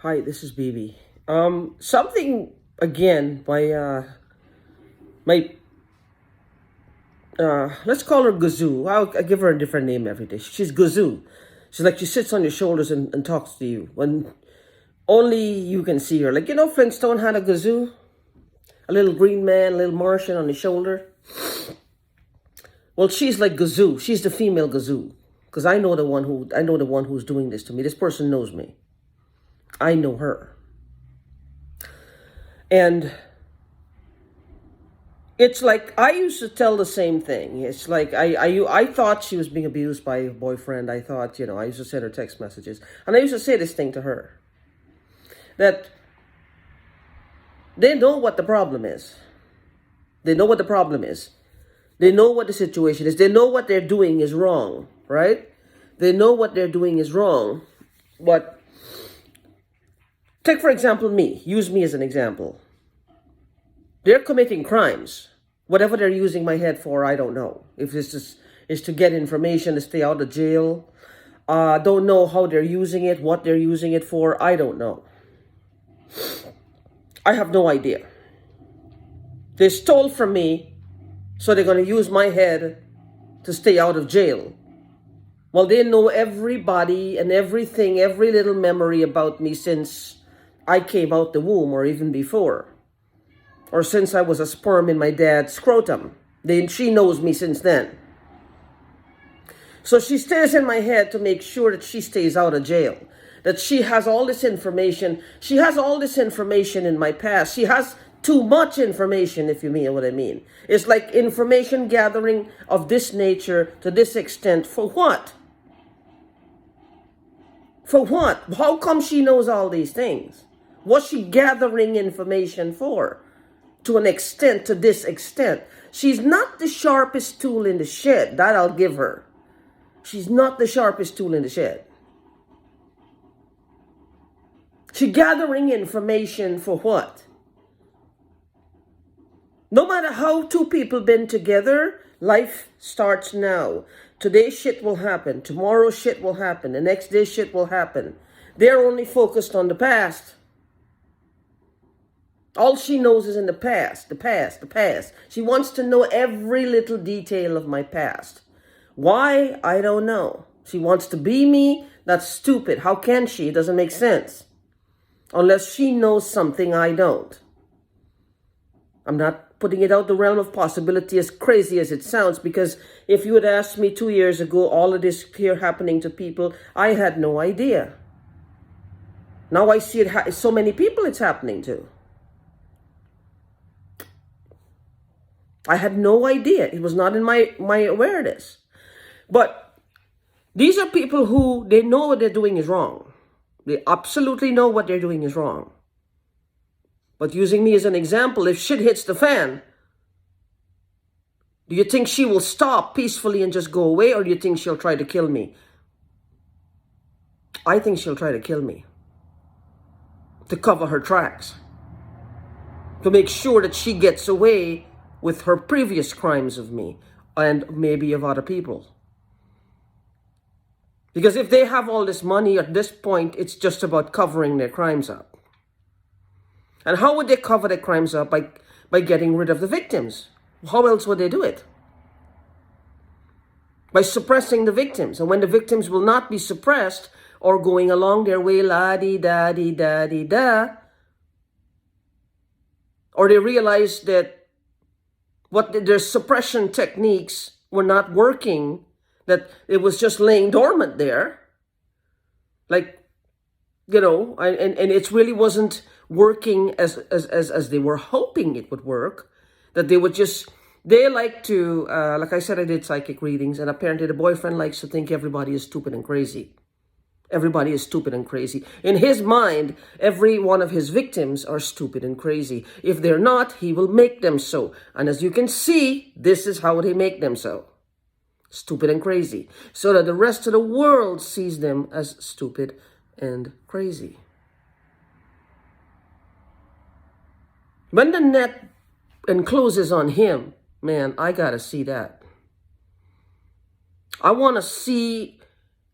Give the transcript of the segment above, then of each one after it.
Hi, this is BB. Something again. My let's call her Gazoo. I give her a different name every day. She's Gazoo. She's like she sits on your shoulders and talks to you when only you can see her. Like Flintstone had a Gazoo, a little green man, a little Martian on his shoulder. Well, she's like Gazoo. She's the female Gazoo because I know the one who's doing this to me. This person knows me. I know her. And it's like I used to tell the same thing. It's like I thought she was being abused by a boyfriend. I thought, I used to send her text messages. And I used to say this thing to her. That they know what the problem is. They know what the problem is. They know what the situation is. They know what they're doing is wrong, right? They know what they're doing is wrong. But take, for example, me. Use me as an example. They're committing crimes. Whatever they're using my head for, I don't know. If this is to get information, to stay out of jail. Don't know how they're using it, what they're using it for. I don't know. I have no idea. They stole from me, so they're going to use my head to stay out of jail. Well, they know everybody and everything, every little memory about me since I came out the womb or even before. Or since I was a sperm in my dad's scrotum. She knows me since then. So she stays in my head to make sure that she stays out of jail. That she has all this information. She has all this information in my past. She has too much information, if you mean what I mean. It's like information gathering of this nature to this extent. For what? For what? How come she knows all these things? What's she gathering information for? To an extent, to this extent. She's not the sharpest tool in the shed. That I'll give her. She's not the sharpest tool in the shed. She's gathering information for what? No matter how two people been together, life starts now. Today shit will happen. Tomorrow shit will happen. The next day shit will happen. They're only focused on the past. All she knows is in the past, the past, the past. She wants to know every little detail of my past. Why? I don't know. She wants to be me. That's stupid. How can she? It doesn't make sense. Unless she knows something I don't. I'm not putting it out the realm of possibility, as crazy as it sounds, because if you had asked me 2 years ago, all of this here happening to people, I had no idea. Now I see it so many people it's happening to. I had no idea. It was not in my awareness. But these are people who, they know what they're doing is wrong. They absolutely know what they're doing is wrong. But using me as an example, if shit hits the fan, do you think she will stop peacefully and just go away, or do you think she'll try to kill me? I think she'll try to kill me. To cover her tracks. To make sure that she gets away with her previous crimes of me and maybe of other people. Because if they have all this money at this point, it's just about covering their crimes up. And how would they cover their crimes up? By getting rid of the victims. How else would they do it? By suppressing the victims. And when the victims will not be suppressed or going along their way, la-di-da-di-da-di-da, or they realize that their suppression techniques were not working, that it was just laying dormant there. Like, and it really wasn't working as they were hoping it would work. That they like to, like I said, I did psychic readings, and apparently the boyfriend likes to think everybody is stupid and crazy. Everybody is stupid and crazy. In his mind, every one of his victims are stupid and crazy. If they're not, he will make them so. And as you can see, this is how they make them so. Stupid and crazy. So that the rest of the world sees them as stupid and crazy. When the net encloses on him, man, I gotta see that. I want to see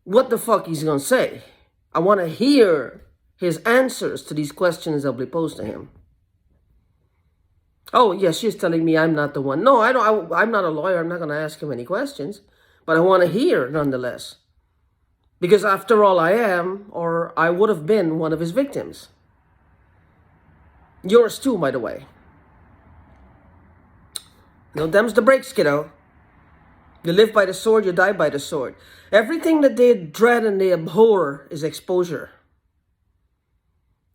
what the fuck he's gonna say. I want to hear his answers to these questions that will be posed to him. Oh, yes, she's telling me I'm not the one. No, I'm not a lawyer. I'm not going to ask him any questions. But I want to hear nonetheless. Because after all, I am, or I would have been, one of his victims. Yours too, by the way. No, them's the breaks, kiddo. You live by the sword, you die by the sword. Everything that they dread and they abhor is exposure.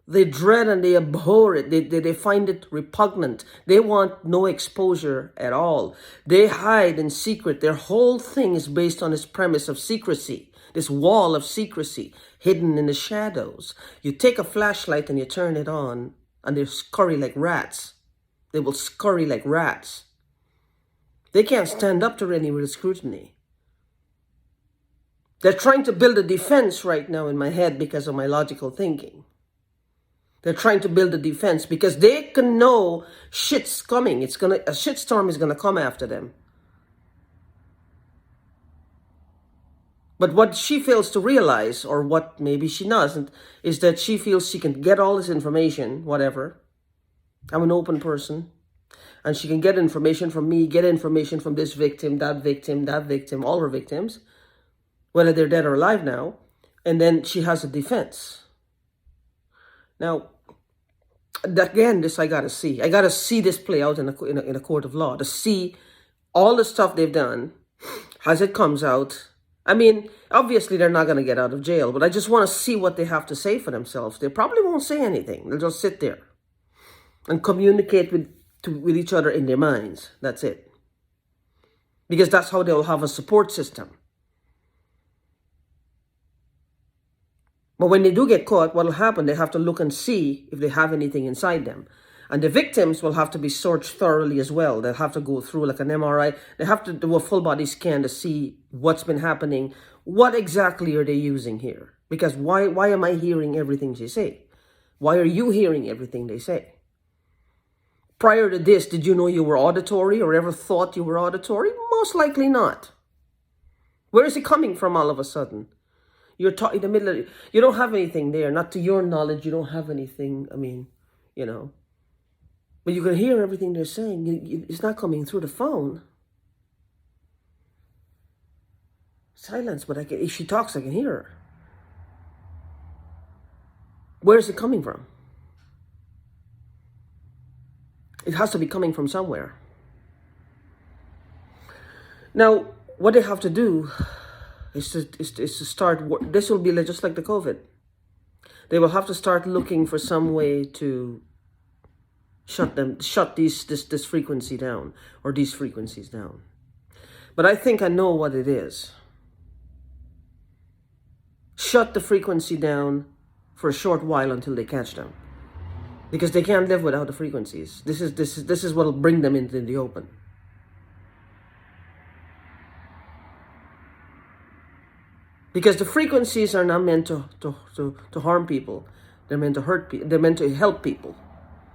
They dread and they abhor it. They find it repugnant. They want no exposure at all. They hide in secret. Their whole thing is based on this premise of secrecy, this wall of secrecy hidden in the shadows. You take a flashlight and you turn it on and they scurry like rats. They will scurry like rats. They can't stand up to any real scrutiny. They're trying to build a defense right now in my head because of my logical thinking. They're trying to build a defense because they can know shit's coming. A shitstorm is gonna come after them. But what she fails to realize, or what maybe she doesn't, is that she feels she can get all this information, whatever. I'm an open person. And she can get information from me, get information from this victim, that victim, all her victims, whether they're dead or alive now. And then she has a defense. Now, again, this I gotta see. I gotta see this play out in a court of law, to see all the stuff they've done as it comes out. I mean, obviously they're not gonna get out of jail, but I just want to see what they have to say for themselves. They probably won't say anything. They'll just sit there and communicate with each other in their minds. That's it. Because that's how they'll have a support system. But when they do get caught, what will happen? They have to look and see if they have anything inside them. And the victims will have to be searched thoroughly as well. They'll have to go through like an MRI. They have to do a full body scan to see what's been happening. What exactly are they using here? Because why am I hearing everything they say? Why are you hearing everything they say? Prior to this, did you know you were auditory or ever thought you were auditory? Most likely not. Where is it coming from all of a sudden? You're in the middle of, you don't have anything there. Not to your knowledge, you don't have anything. I mean, you know. But you can hear everything they're saying. It's not coming through the phone. Silence, but if she talks, I can hear her. Where is it coming from? It has to be coming from somewhere. Now, what they have to do is to start. This will be just like the COVID. They will have to start looking for some way to shut this frequency down, or these frequencies down. But I think I know what it is. Shut the frequency down for a short while until they catch them. Because they can't live without the frequencies. This is what will bring them into the open. Because the frequencies are not meant to harm people. They're meant to hurt people. They're meant to help people.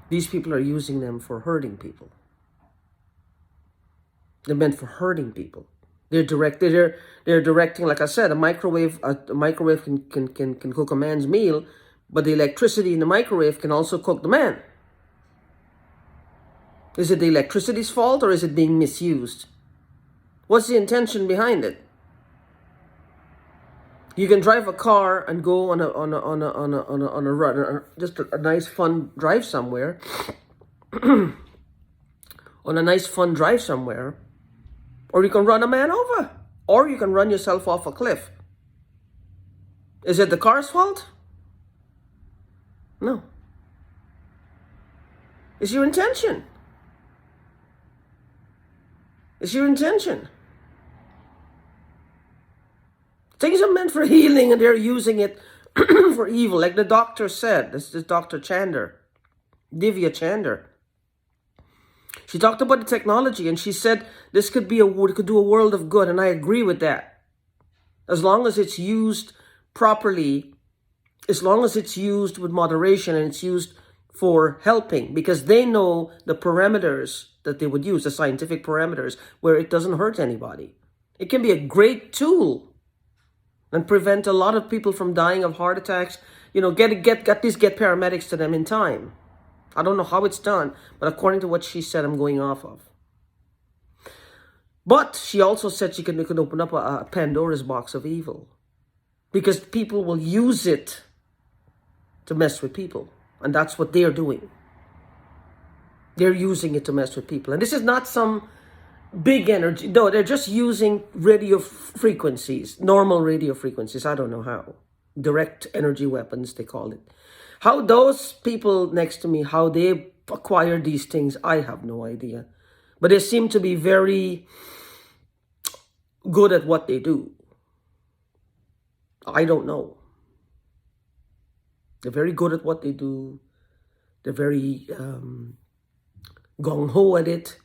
These people are using them for hurting people. They're meant for hurting people. They're directing, like I said, a microwave can cook a man's meal. But the electricity in the microwave can also cook the man. Is it the electricity's fault, or is it being misused? What's the intention behind it? You can drive a car and go on a run, just a nice fun drive somewhere. On a nice fun drive somewhere, or you can run a man over, or you can run yourself off a cliff. Is it the car's fault? No. It's your intention. It's your intention. Things are meant for healing and they're using it for evil. Like the doctor said, this is Dr. Divya Chander. She talked about the technology and she said this could do a world of good, and I agree with that. As long as it's used properly, as long as it's used with moderation and it's used for helping, because they know the parameters that they would use, the scientific parameters, where it doesn't hurt anybody. It can be a great tool and prevent a lot of people from dying of heart attacks Get these get paramedics to them in time. I don't know how it's done, but according to what she said, I'm going off of. But she also said she could open up a Pandora's box of evil, because people will use it to mess with people, and that's what they're doing. They're using it to mess with people, and this is not some big energy. No, they're just using radio frequencies, normal radio frequencies. I don't know how. Direct energy weapons, they call it. How those people next to me, how they acquire these things, I have no idea. But they seem to be very good at what they do. I don't know. They're very good at what they do. They're very gung-ho at it.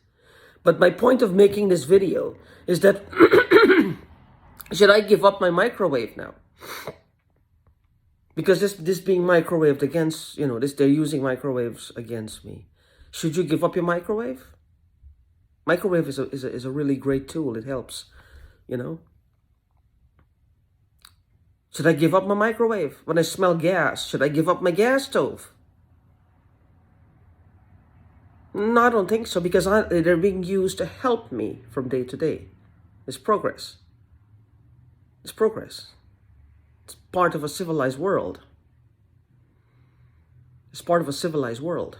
But my point of making this video is that should I give up my microwave now? Because this being microwaved against, they're using microwaves against me. Should you give up your microwave? Microwave is a really great tool. It helps, Should I give up my microwave? When I smell gas, should I give up my gas stove? No, I don't think so, because they're being used to help me from day to day. It's progress. It's progress. It's part of a civilized world. It's part of a civilized world.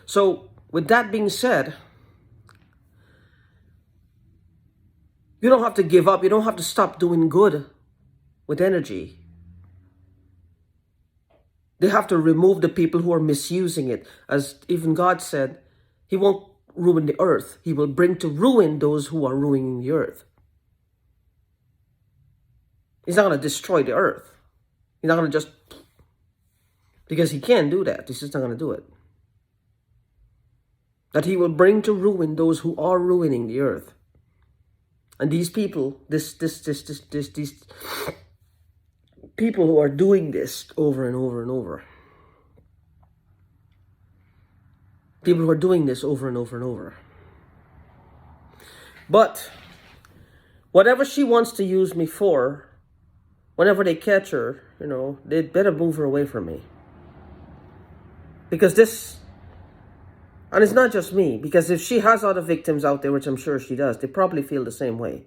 So, with that being said, you don't have to give up. You don't have to stop doing good with energy. They have to remove the people who are misusing it. As even God said, He won't ruin the earth. He will bring to ruin those who are ruining the earth. He's not going to destroy the earth. He's not going to just... Because He can't do that. He's just not going to do it. That He will bring to ruin those who are ruining the earth. And these people, these people who are doing this over and over and over. People who are doing this over and over and over. But whatever she wants to use me for, whenever they catch her, they'd better move her away from me. Because this, and it's not just me, because if she has other victims out there, which I'm sure she does, they probably feel the same way.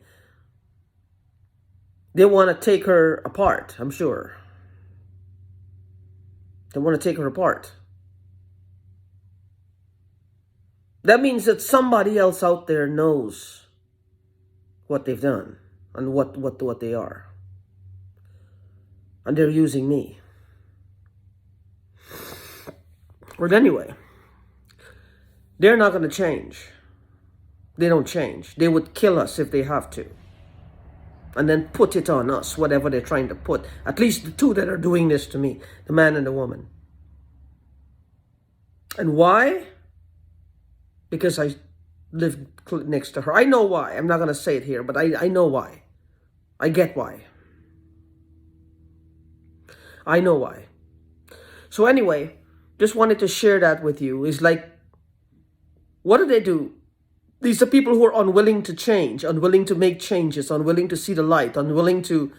They want to take her apart, I'm sure. They want to take her apart. That means that somebody else out there knows what they've done and what they are. And they're using me. But anyway, they're not going to change. They don't change. They would kill us if they have to. And then put it on us, whatever they're trying to put. At least the two that are doing this to me, the man and the woman. And why? Because I live next to her. I know why. I'm not going to say it here, but I know why. I get why. I know why. So anyway, just wanted to share that with you. It's like, what do? These are people who are unwilling to change, unwilling to make changes, unwilling to see the light, unwilling to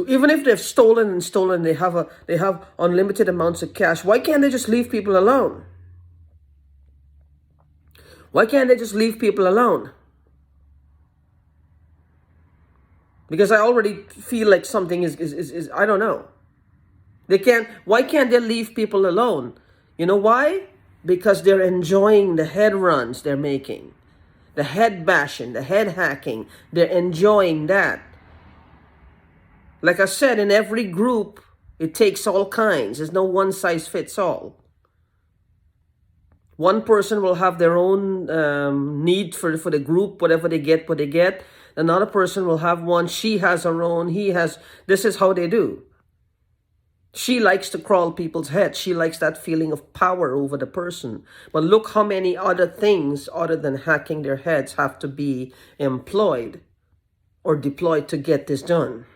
even if they've stolen, they have unlimited amounts of cash. Why can't they just leave people alone? Why can't they just leave people alone? Because I already feel like something is I don't know. Why can't they leave people alone? You know why? Because they're enjoying the head runs they're making. The head bashing, the head hacking, they're enjoying that. Like I said, in every group, it takes all kinds. There's no one size fits all. One person will have their own need for the group, whatever they get, what they get. Another person will have one. She has her own. He has. This is how they do. She likes to crawl people's heads. She likes that feeling of power over the person. But look how many other things other than hacking their heads have to be employed or deployed to get this done.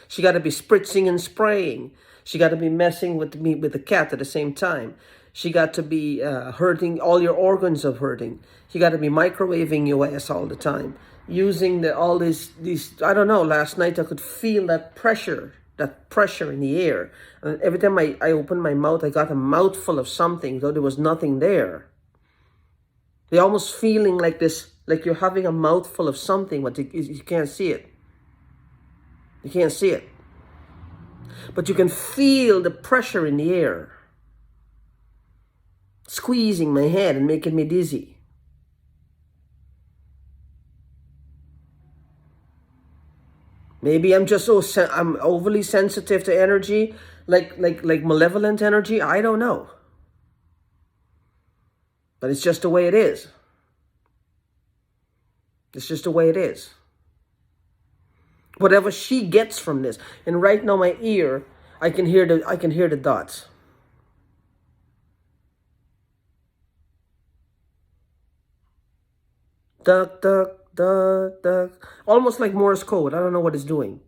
She got to be spritzing and spraying. She got to be messing with the cat at the same time. She got to be hurting all your organs of hurting. She got to be microwaving your ass all the time. using all these. I don't know. Last night I could feel that pressure in the air. And every time I opened my mouth, I got a mouthful of something, though there was nothing there. They're almost feeling like this, like you're having a mouthful of something, but you can't see it. You can't see it. But you can feel the pressure in the air, squeezing my head and making me dizzy. Maybe I'm just I'm overly sensitive to energy, like malevolent energy. I don't know. But it's just the way it is. It's just the way it is. Whatever she gets from this, and right now my ear, I can hear the dots. Duck, duck, duck, duck. Almost like Morse code. I don't know what it's doing.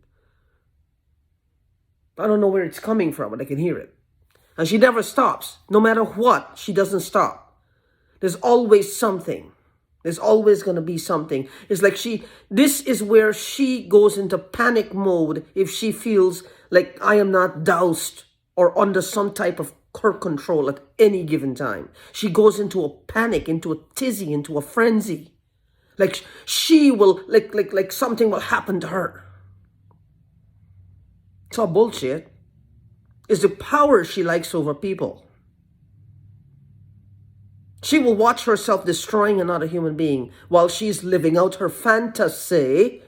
I don't know where it's coming from, but I can hear it. And she never stops. No matter what, she doesn't stop. There's always something. There's always going to be something. It's like this is where she goes into panic mode if she feels like I am not doused or under some type of her control at any given time. She goes into a panic, into a tizzy, into a frenzy. Like she will, like something will happen to her. It's all bullshit. It's the power she likes over people. She will watch herself destroying another human being while she's living out her fantasy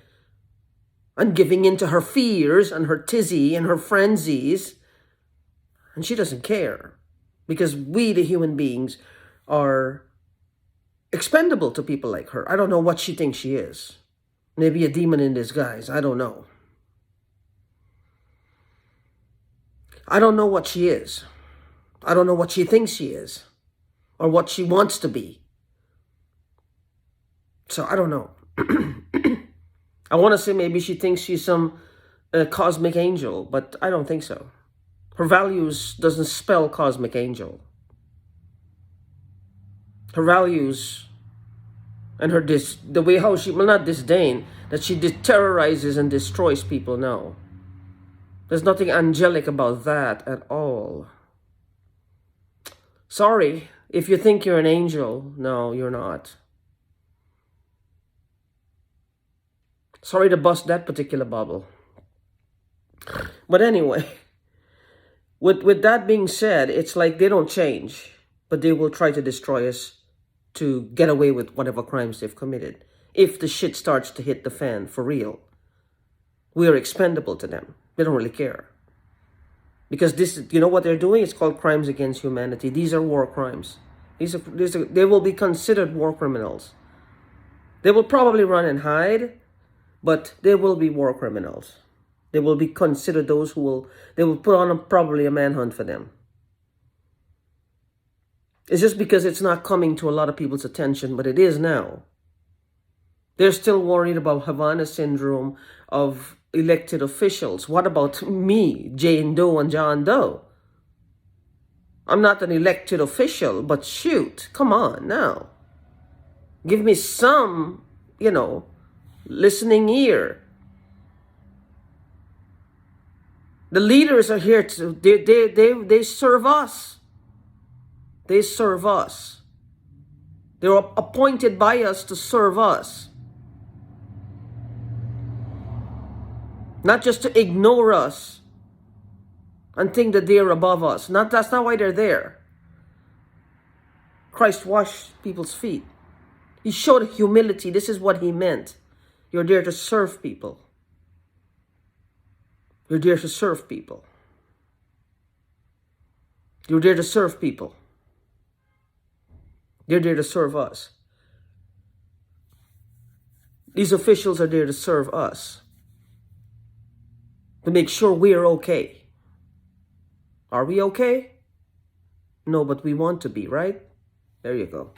and giving in to her fears and her tizzy and her frenzies. And she doesn't care because we, the human beings, are expendable to people like her. I don't know what she thinks she is. Maybe a demon in disguise. I don't know. I don't know what she is. I don't know what she thinks she is or what she wants to be. So I don't know. I want to say maybe she thinks she's some cosmic angel, but I don't think so. Her values doesn't spell cosmic angel. Her values and the way how she, well, not disdain, that she terrorizes and destroys people, no. There's nothing angelic about that at all. Sorry, if you think you're an angel, no, you're not. Sorry to bust that particular bubble. But anyway, with that being said, it's like they don't change, but they will try to destroy us to get away with whatever crimes they've committed. If the shit starts to hit the fan, for real, we are expendable to them. They don't really care. Because this, you know what they're doing? It's called crimes against humanity. These are war crimes. They will be considered war criminals. They will probably run and hide, but they will be war criminals. They will be considered those they will put on probably a manhunt for them. It's just because it's not coming to a lot of people's attention, but it is now. They're still worried about Havana syndrome of elected officials. What about me, Jane Doe and John Doe? I'm not an elected official, but shoot, come on now. Give me some, listening ear. The leaders are here they serve us. They serve us. They're appointed by us to serve us. Not just to ignore us and think that they're above us. That's not why they're there. Christ washed people's feet. He showed humility. This is what he meant. You're there to serve people. You're there to serve people. You're there to serve people. They're there to serve us. These officials are there to serve us. To make sure we're okay. Are we okay? No, but we want to be, right? There you go.